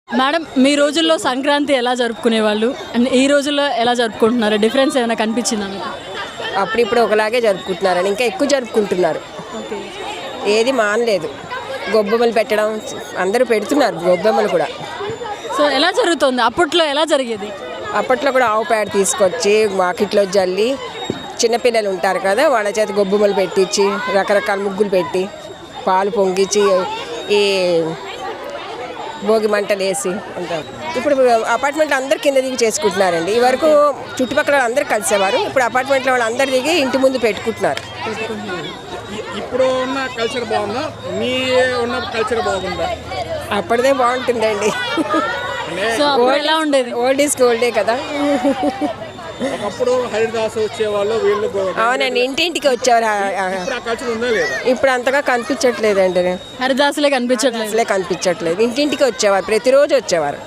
Madam మీ రోజుల్లో సంక్రాంతి ఎలా జరుపుకునేవాళ్ళు and ఈ రోజుల్లో ఎలా జరుపుకుంటున్నారు? డిఫరెన్స్ ఏమైనా కనిపించిందా మీకు? అప్పుడిప్పుడు ఒకలాగే జరుపుకుంటున్నారని ఇంకా ఎక్కువ జరుపుకుంటున్నారు. ఓకే. ఏది మానలేదు. గొబ్బెమ్మలు పెట్టడం అందరూ పెడుతున్నారు గొబ్బెమ్మలు కూడా. సో ఎలా జరుగుతుంది? అప్పట్లో ఎలా జరిగేది? అప్పట్లో కూడా ఆవు పేడ తీసుకొచ్చి వాకిట్లో జల్లి చిన్నపిల్లలు ఉంటారు కదా వాళ్ళ చేత గొబ్బెమ్మలు పెట్టించి రకరకాల ముగ్గులు పెట్టి పాలు పొంగిచ్చి ఈ భోగి మంటలు వేసి ఉంటారు. ఇప్పుడు అపార్ట్మెంట్లో అందరు కింద దిగి చేసుకుంటున్నారండి. ఈ వరకు చుట్టుపక్కల అందరూ కలిసేవారు. ఇప్పుడు అపార్ట్మెంట్లో వాళ్ళు అందరు దిగి ఇంటి ముందు పెట్టుకుంటున్నారు. ఇప్పుడు ఉన్న కల్చర్ బాగుందా? మీ ఉన్న కల్చర్ బాగుందా? అప్పటిదే బాగుంటుందండి. సో అప్పుడు ఎలా ఉండేది? ఓల్డ్ ఈజ్ గోల్డే కదా. ఒకప్పుడు హరిదాసు వచ్చేవాళ్ళు వీళ్ళు అవునండి, ఇంటింటికి వచ్చేవారు. ఇప్పుడు ఆ కల్చర్ ఉందా లేదా? ఇప్పుడు అంతగా కనిపించట్లేదండి. హరిదాసులే కనిపించట్లేదు. అసలే కనిపించట్లేదు. ఇంటింటికి వచ్చేవారు, ప్రతిరోజు వచ్చేవారు.